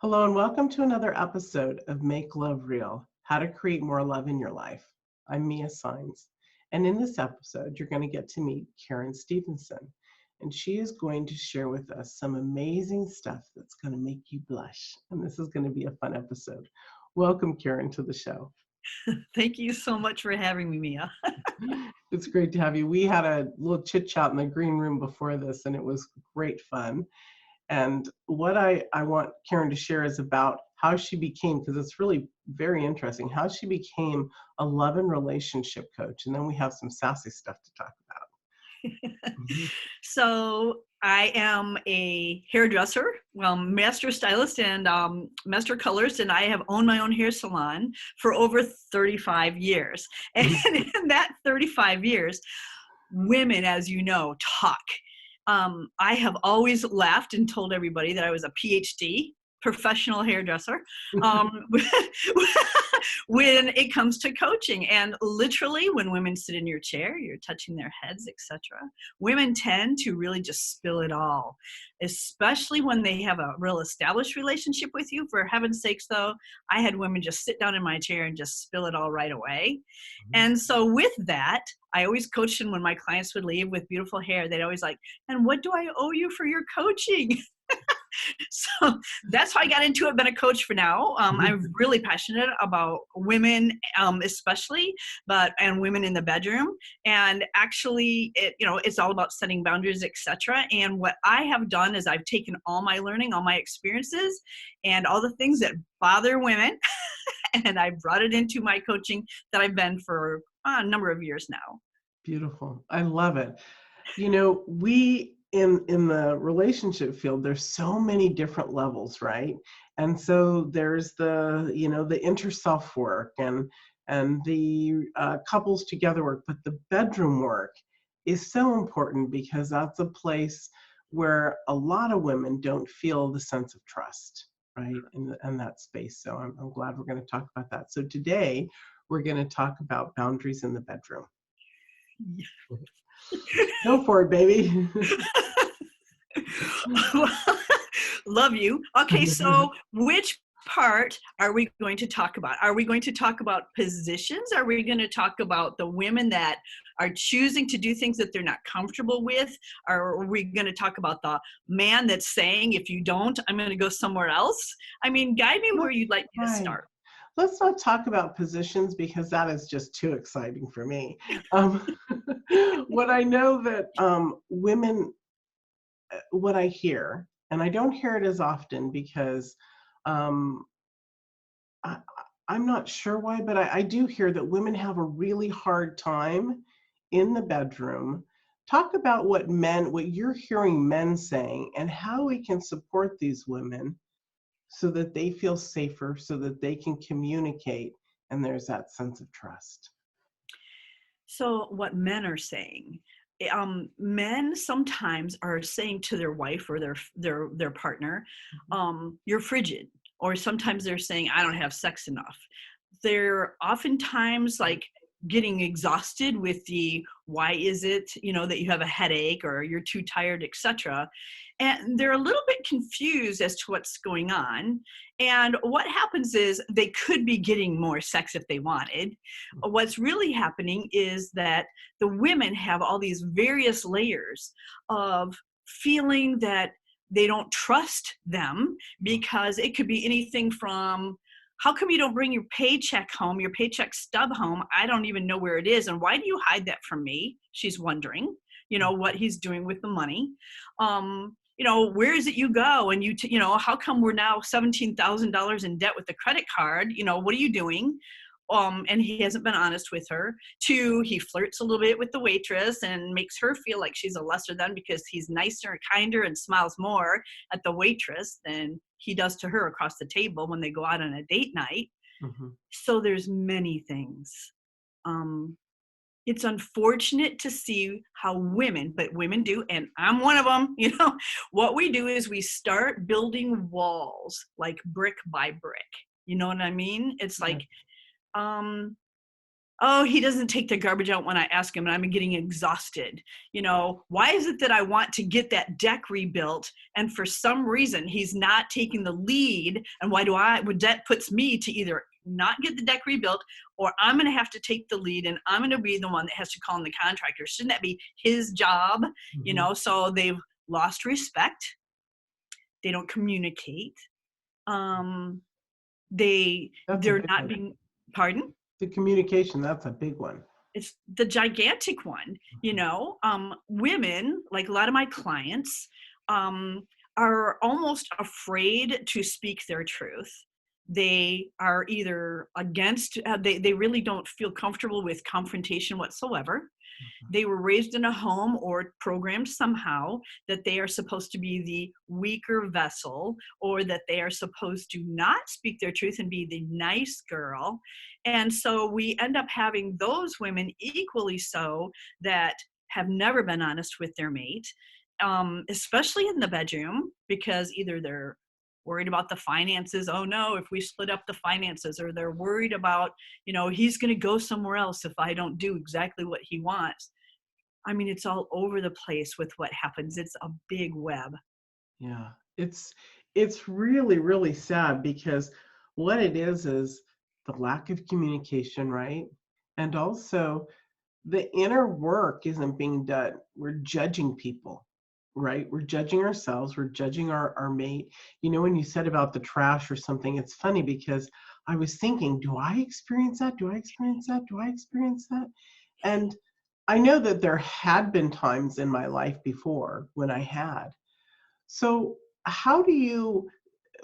Hello and welcome to another episode of Make Love Real, How to Create More Love in Your Life. I'm Mia Saenz, and in this episode, you're going to get to meet Karen Stevenson, and she is going to share with us some amazing stuff that's going to make you blush, and this is going to be a fun episode. Welcome, Karen, to the show. Thank you so much for having me, Mia. It's great to have you. We had a little chit chat in the green room before this, and it was great fun. And what I want Karen to share is about how she became, because it's really very interesting, how she became a love and relationship coach. And then we have some sassy stuff to talk about. So I am a hairdresser, master stylist and master colorist, and I have owned my own hair salon for over 35 years. And in that 35 years, women, as you know, talk. I have always laughed and told everybody that I was a PhD, professional hairdresser, when it comes to coaching. And literally, when women sit in your chair, you're touching their heads, etc. Women tend to really just spill it all, especially when they have a real established relationship with you. For heaven's sakes, though, I had women just sit down in my chair and just spill it all right away. And so with that, I always coached them when my clients would leave with beautiful hair. They'd always like, and what do I owe you for your coaching? So that's how I got into it. Been a coach for now. I'm really passionate about women, especially, and women in the bedroom. And actually, it's all about setting boundaries, etc. And what I have done is I've taken all my learning, all my experiences, and all the things that bother women, and I brought it into my coaching that I've been for a number of years now. Beautiful. I love it. You know, we in the relationship field, there's so many different levels, right? And so there's the inner self work and the couples together work, but the bedroom work is so important because that's a place where a lot of women don't feel the sense of trust, right? In that space. So I'm glad we're going to talk about that. So today we're going to talk about boundaries in the bedroom. Go for it, baby. Love you. Okay, so which part are we going to talk about? Are we going to talk about positions? Are we going to talk about the women that are choosing to do things that they're not comfortable with? Are we going to talk about the man that's saying, if you don't, I'm going to go somewhere else? I mean, guide me where you'd like me to start. Let's not talk about positions because that is just too exciting for me. What I know that women, what I hear, and I don't hear it as often because I'm not sure why, but I do hear that women have a really hard time in the bedroom. Talk about what you're hearing men saying and how we can support these women so that they feel safer, so that they can communicate, and there's that sense of trust. So what men are saying, men sometimes are saying to their wife or their partner, you're frigid, or sometimes they're saying, I don't have sex enough. They're oftentimes like getting exhausted with why is it, that you have a headache or you're too tired, etc. And they're a little bit confused as to what's going on. And what happens is they could be getting more sex if they wanted. What's really happening is that the women have all these various layers of feeling that they don't trust them, because it could be anything from, how come you don't bring your paycheck home, your paycheck stub home? I don't even know where it is. And why do you hide that from me? She's wondering, what he's doing with the money. Where is it you go? And how come we're now $17,000 in debt with the credit card? What are you doing? And he hasn't been honest with her. 2, he flirts a little bit with the waitress and makes her feel like she's a lesser than, because he's nicer, kinder, and smiles more at the waitress than he does to her across the table when they go out on a date night. So there's many things. It's unfortunate to see how but women do, and I'm one of them, what we do is we start building walls like brick by brick. You know what I mean? It's like, Oh, he doesn't take the garbage out when I ask him, and I'm getting exhausted. Why is it that I want to get that deck rebuilt, and for some reason he's not taking the lead? And that puts me to either not get the deck rebuilt, or I'm going to have to take the lead, and I'm going to be the one that has to call in the contractor. Shouldn't that be his job? Mhm. So they've lost respect. They don't communicate. Um, That's a they're big not one. being, pardon? The communication, that's a big one. It's the gigantic one. Women, like a lot of my clients, um, are almost afraid to speak their truth. They are either against, they really don't feel comfortable with confrontation whatsoever. They were raised in a home or programmed somehow that they are supposed to be the weaker vessel, or that they are supposed to not speak their truth and be the nice girl. And so we end up having those women equally so, that have never been honest with their mate, especially in the bedroom, because either they're worried about the finances. Oh no, if we split up the finances, or they're worried about, he's going to go somewhere else if I don't do exactly what he wants. I mean, it's all over the place with what happens. It's a big web. Yeah. It's really, really sad because what it is the lack of communication, right? And also the inner work isn't being done. We're judging people, right? We're judging ourselves, we're judging our mate. When you said about the trash or something, it's funny because I was thinking, do I experience that? Do I experience that? Do I experience that? And I know that there had been times in my life before when I had. So, how do you,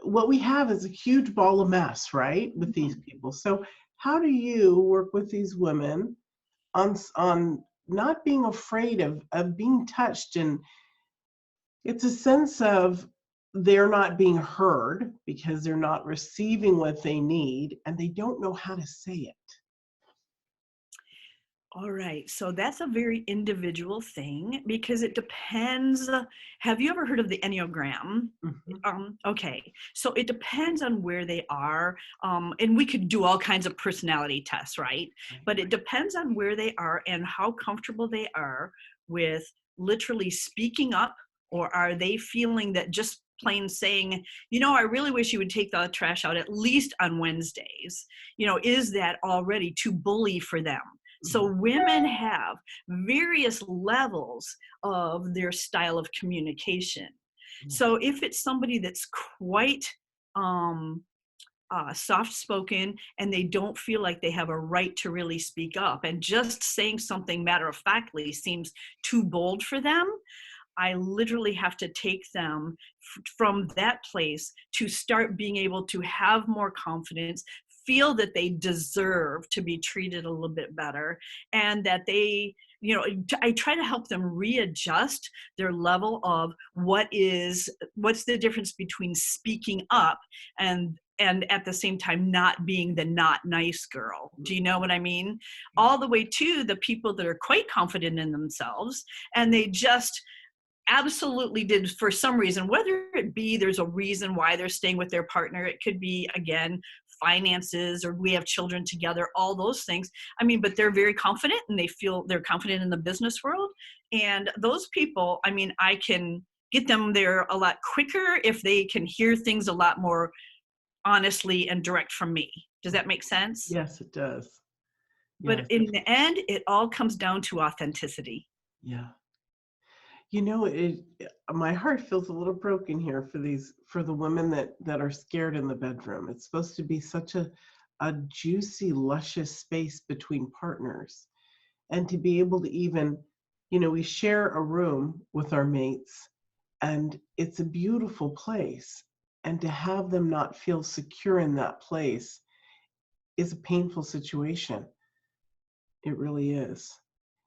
what we have is a huge ball of mess, right, with these Mhm. people. So, how do you work with these women on not being afraid of being touched? And it's a sense of they're not being heard because they're not receiving what they need and they don't know how to say it. All right. So that's a very individual thing, because it depends. Have you ever heard of the Enneagram? Mhm. Okay. So it depends on where they are. And we could do all kinds of personality tests, right? Right. But it depends on where they are and how comfortable they are with literally speaking up, or are they feeling that just plain saying, I really wish you would take the trash out at least on Wednesdays, is that already too bully for them? So Mhm. women have various levels of their style of communication. Yeah. So if it's somebody that's quite um, soft spoken, and they don't feel like they have a right to really speak up, and just saying something matter of factly seems too bold for them, I literally have to take them from that place to start being able to have more confidence, feel that they deserve to be treated a little bit better, and that they, I try to help them readjust their level of what's the difference between speaking up and at the same time not being the not nice girl. Do you know what I mean? All the way to the people that are quite confident in themselves, and they just absolutely did, for some reason, whether it be there's a reason why they're staying with their partner. It could be, again, finances, or we have children together, all those things. I mean, but they're very confident, and they feel they're confident in the business world. And those people, I mean, I can get them there a lot quicker if they can hear things a lot more honestly and direct from me. Does that make sense? Yes, it does. But Yes. in the end, it all comes down to authenticity. Yeah. My heart feels a little broken here for the women that are scared in the bedroom. It's supposed to be such a juicy, luscious space between partners. And to be able to even, we share a room with our mates and it's a beautiful place. And to have them not feel secure in that place is a painful situation. It really is.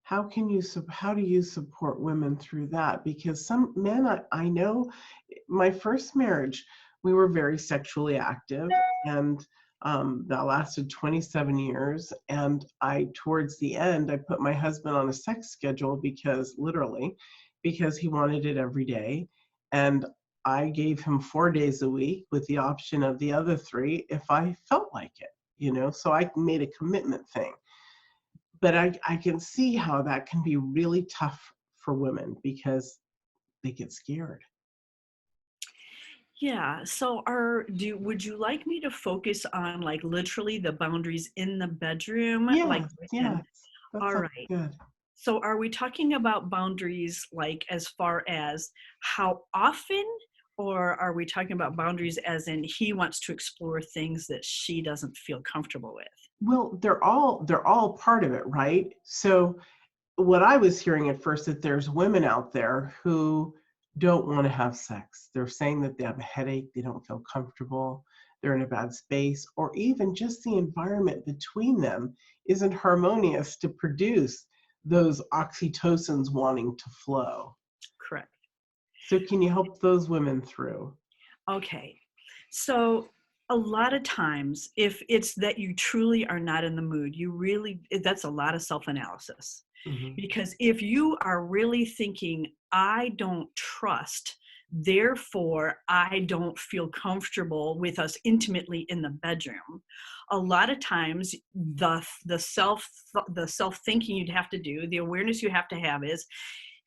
How do you support women through that? Because some men I know, my first marriage, we were very sexually active, and that lasted 27 years. And towards the end, I put my husband on a sex schedule because he wanted it every day. And I gave him 4 days a week with the option of the other three if I felt like it, so I made a commitment thing. but I can see how that can be really tough for women because they get scared. Yeah. So would you like me to focus on like literally the boundaries in the bedroom? Like, Yeah, and yeah, that all sounds right. good. So are we talking about boundaries like as far as how often, or are we talking about boundaries as in he wants to explore things that she doesn't feel comfortable with? Well, they're all part of it, right? So what I was hearing at first that there's women out there who don't want to have sex. They're saying that they have a headache, they don't feel comfortable, they're in a bad space, or even just the environment between them isn't harmonious to produce those oxytocins wanting to flow. Correct. So can you help those women through? Okay. So a lot of times, if it's that you truly are not in the mood, that's a lot of self-analysis. Hmm. Because if you are really thinking, I don't trust, therefore I don't feel comfortable with us intimately in the bedroom, a lot of times the self thinking you'd have to do, the awareness you have to have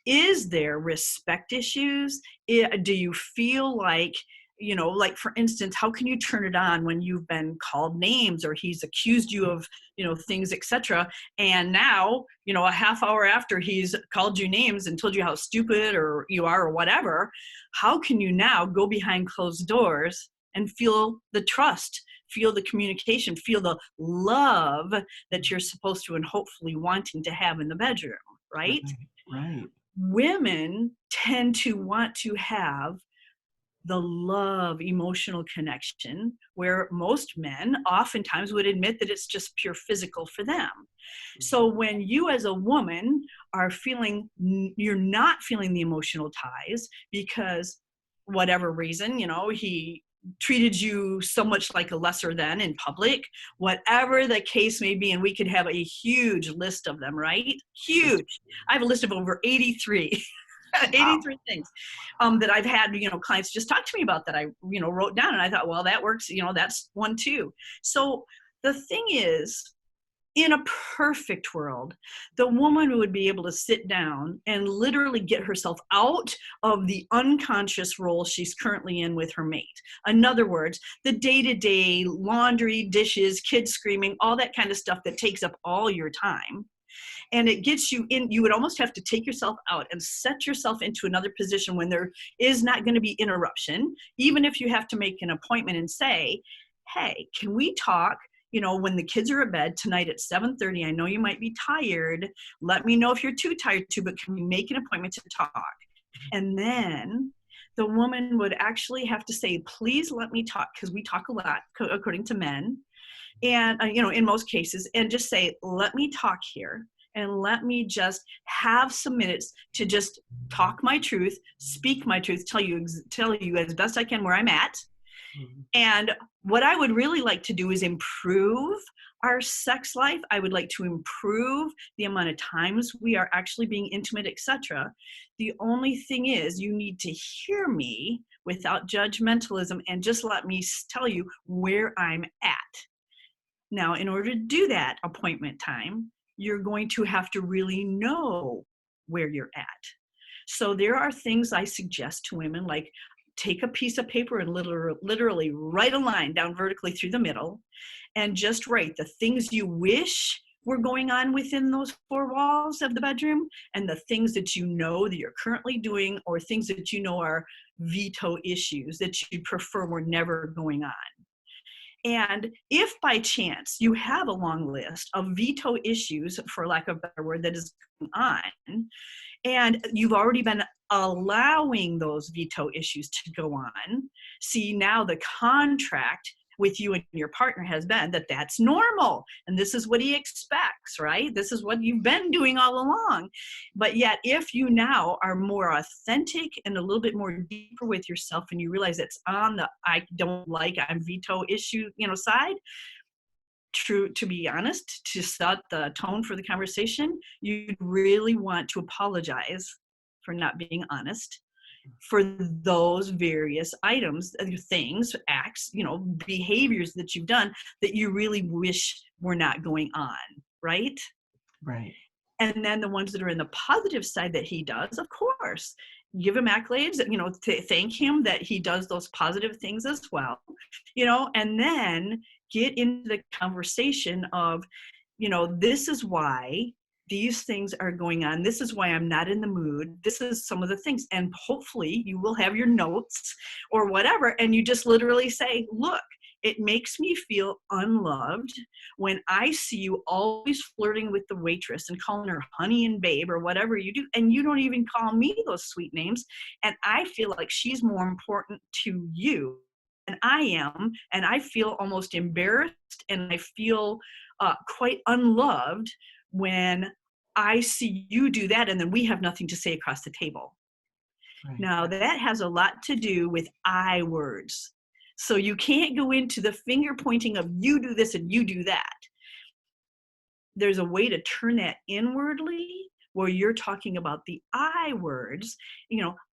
is there respect issues? Do you feel like, like for instance, how can you turn it on when you've been called names or he's accused you of, things, etc. And now, a half hour after he's called you names and told you how stupid or you are or whatever, how can you now go behind closed doors and feel the trust, feel the communication, feel the love that you're supposed to and hopefully wanting to have in the bedroom, right? Right, right. Women tend to want to have the love emotional connection where most men oftentimes would admit that it's just pure physical for them. So when you as a woman are feeling you're not feeling the emotional ties because whatever reason, he treated you so much like a lesser than in public, whatever the case may be, and we could have a huge list of them, right? Huge. I have a list of over 83 Wow. 83 things that I've had, clients just talk to me about that I, wrote down. And I thought, well, that works. That's one too. So the thing is, in a perfect world, the woman would be able to sit down and literally get herself out of the unconscious role she's currently in with her mate. In other words, the day-to-day laundry, dishes, kids screaming, all that kind of stuff that takes up all your time, and it gets you in. You would almost have to take yourself out and set yourself into another position when there is not going to be interruption, even if you have to make an appointment and say, hey, can we talk, when the kids are at bed tonight at 7:30? I know you might be tired. Let me know if you're too tired to, but can we make an appointment to talk? And then the woman would actually have to say, please let me talk, because we talk a lot according to men, and in most cases, and just say, let me talk here, and let me just have some minutes to just talk my truth, speak my truth, tell you as best I can where I'm at. Mhm. And what I would really like to do is improve our sex life. I would like to improve the amount of times we are actually being intimate, etc. The only thing is, you need to hear me without judgmentalism and just let me tell you where I'm at. Now, in order to do that appointment time, you're going to have to really know where you're at. So there are things I suggest to women, like take a piece of paper and literally write a line down vertically through the middle and just write the things you wish were going on within those four walls of the bedroom, and the things that you know that you're currently doing, or things that you know are veto issues that you prefer were never going on. And if by chance you have a long list of veto issues, for lack of a better word, that is going on, and you've already been allowing those veto issues to go on, see, now the contract with you and your partner has been that that's normal and this is what he expects, right? This is what you've been doing all along. But yet, if you now are more authentic and a little bit more deeper with yourself, and you realize it's on the I don't like, I'm veto issue, side, true, to be honest, to set the tone for the conversation, you'd really want to apologize for not being honest for those various items, things, acts, behaviors that you've done that you really wish were not going on, right? Right. And then the ones that are in the positive side that he does, of course, give him accolades, thank him that he does those positive things as well, and then get into the conversation of, this is why these things are going on. This is why I'm not in the mood. This is some of the things. And hopefully you will have your notes or whatever. And you just literally say, look, it makes me feel unloved when I see you always flirting with the waitress and calling her honey and babe or whatever you do. And you don't even call me those sweet names. And I feel like she's more important to you than I am. And I feel almost embarrassed and I feel quite unloved when I see you do that. And then we have nothing to say across the table. Right. Now that has a lot to do with I words. So you can't go into the finger pointing of you do this and you do that. There's a way to turn that inwardly where you're talking about the I words.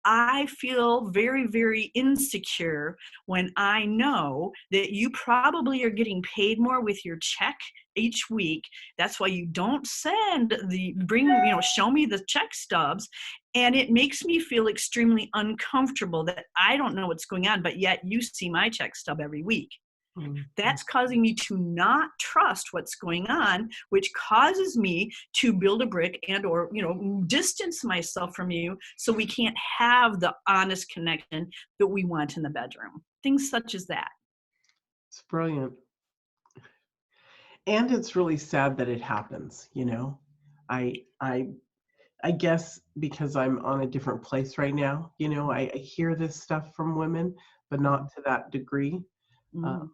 I feel very, very insecure when I know that you probably are getting paid more with your check each week. That's why you don't show me the check stubs. And it makes me feel extremely uncomfortable that I don't know what's going on, but yet you see my check stub every week. Mm-hmm. That's causing me to not trust what's going on, which causes me to build a brick or distance myself from you so we can't have the honest connection that we want in the bedroom. Things such as that. It's brilliant. And it's really sad that it happens, I I guess because I'm on a different place right now, I hear this stuff from women, but not to that degree. Uh, Mm.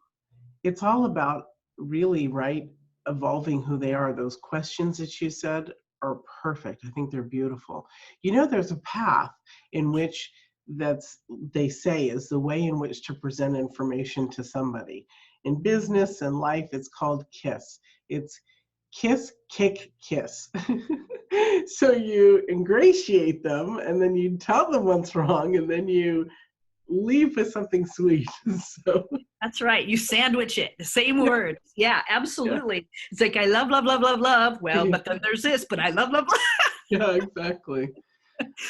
it's all about really, right, evolving who they are. Those questions that you said are perfect. I think they're beautiful. There's a path in which they say is the way in which to present information to somebody. In business and life, it's called KISS. It's kiss, kick, kiss. So you ingratiate them and then you tell them what's wrong and then you leave with something sweet. So That's right. You sandwich it. The same words. Yeah, yeah, absolutely. It's like, I love, love, love, love, love. Well, yeah, but then there's this, but I love, love, love. yeah, exactly.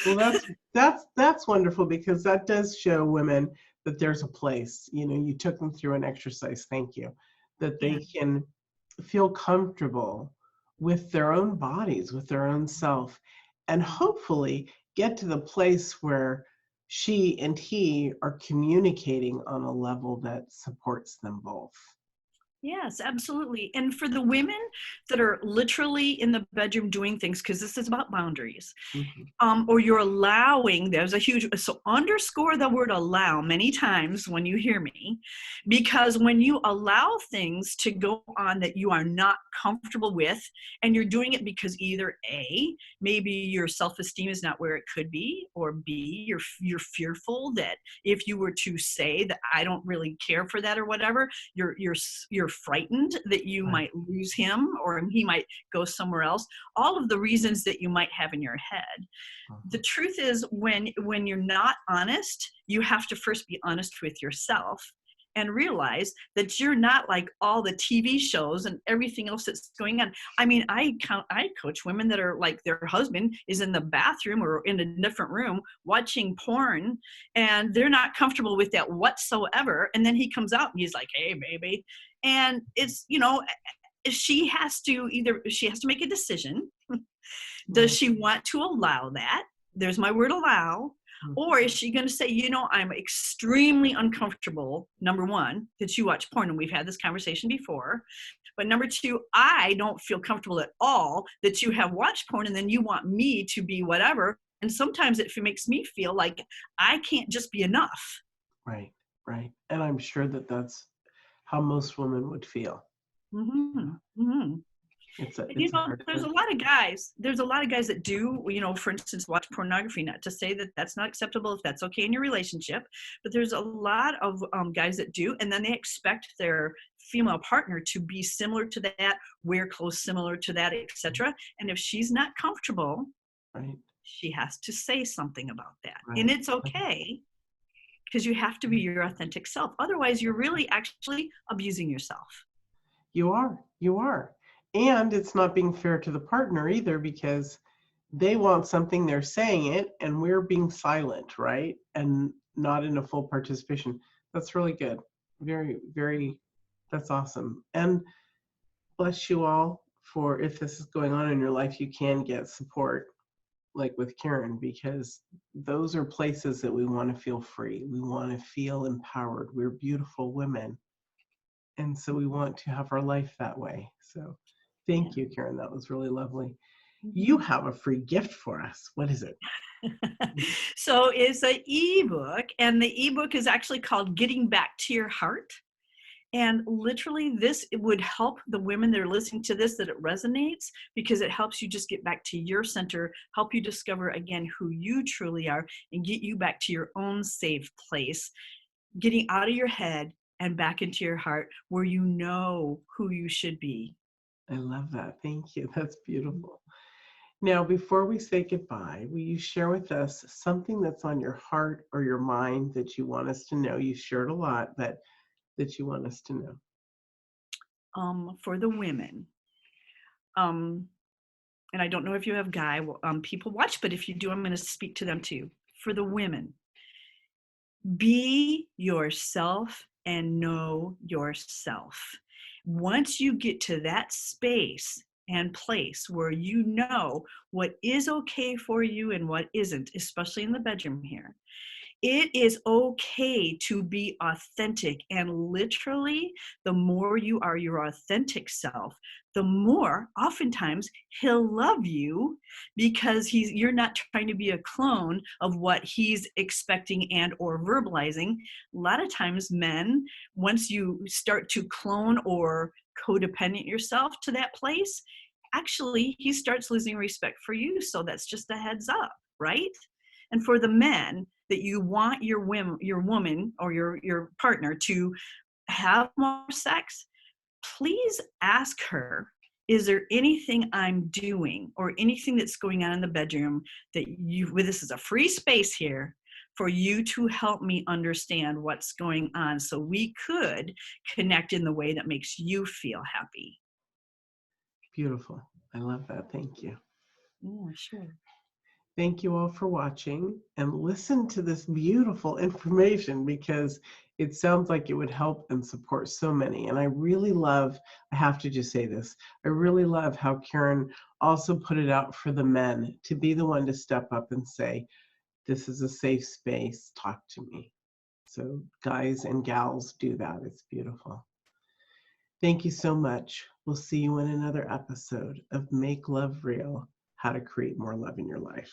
Well, that's wonderful because that does show women that there's a place. You took them through an exercise. Thank you. That Yeah. they can feel comfortable with their own bodies, with their own self, and hopefully get to the place where she and he are communicating on a level that supports them both. Yes, absolutely. And for the women that are literally in the bedroom doing things, because this is about boundaries, Mhm. or you're allowing, so underscore the word allow many times when you hear me, because when you allow things to go on that you are not comfortable with, and you're doing it because either A, maybe your self-esteem is not where it could be, or B, you're fearful that if you were to say that I don't really care for that or whatever, you're frightened that you Right. might lose him or he might go somewhere else. All of the reasons that you might have in your head. The Mhm. truth is, when you're not honest, you have to first be honest with yourself and realize that you're not like all the TV shows and everything else that's going on. I mean, I coach women that are like their husband is in the bathroom or in a different room watching porn and they're not comfortable with that whatsoever. And then he comes out and he's like, hey, baby. And it's, she has to make a decision. Does Right. she want to allow that? There's my word allow. Mhm. Or is she going to say, I'm extremely uncomfortable, number one, that you watch porn, and we've had this conversation before. But number two, I don't feel comfortable at all that you have watched porn and then you want me to be whatever. And sometimes it makes me feel like I can't just be enough. Right. Right. And I'm sure that that's how most women would feel. Mm-hmm. Mm-hmm. It's a And, it's a hard there's thing. a lot of guys that do, for instance, watch pornography, not to say that that's not acceptable if that's okay in your relationship, but there's a lot of guys that do, and then they expect their female partner to be similar to that, wear clothes similar to that, etc. And if she's not comfortable, Right. she has to say something about that. And Right. it's okay because you have to be your authentic self. Otherwise, you're really actually abusing yourself. You are. You are. And it's not being fair to the partner either, because they want something, they're saying it, and we're being silent, right? And not in a full participation. That's really good. Very, very, that's awesome. And bless you all for, if this is going on in your life, you can get support like with Karen, because those are places that we want to feel free. We want to feel empowered. We're beautiful women. And so we want to have our life that way. So Yeah. thank you, Karen. That was really lovely. You Mhm. have a free gift for us. What is it? So it's an ebook, and the ebook is actually called Getting Back to Your Heart. And literally, this it would help the women that are listening to this, that it resonates, because it helps you just get back to your center, help you discover again who you truly are, and get you back to your own safe place, getting out of your head and back into your heart where you know who you should be. I love that. Thank you. That's beautiful. Now, before we say goodbye, will you share with us something that's on your heart or your mind that you want us to know? You shared a lot, but that you want us to know. For the women, um, and I don't know if you have guy people watch, but if you do, I'm going to speak to them too. For the women, be yourself and know yourself. Once you get to that space and place where you know what is okay for you and what isn't, especially in the bedroom here, it is okay to be authentic. And literally, the more you are your authentic self, the more oftentimes he'll love you, because you're not trying to be a clone of what he's expecting and or verbalizing. A lot of times men, once you start to clone or codependent yourself to that place, actually he starts losing respect for you. So that's just a heads up, right? And for the men that you want your woman or your partner to have more sex, please ask her, is there anything I'm doing or anything that's going on in the bedroom that this is a free space here for you to help me understand what's going on, so we could connect in the way that makes you feel happy. Beautiful. I love that. Thank you. Yeah, sure. Thank you all for watching, and listen to this beautiful information, because it sounds like it would help and support so many. And I really love, I have to just say this, I really love how Karen also put it out for the men to be the one to step up and say, this is a safe space, talk to me. So guys and gals, do that. It's beautiful. Thank you so much. We'll see you in another episode of Make Love Real, how to create more love in your life.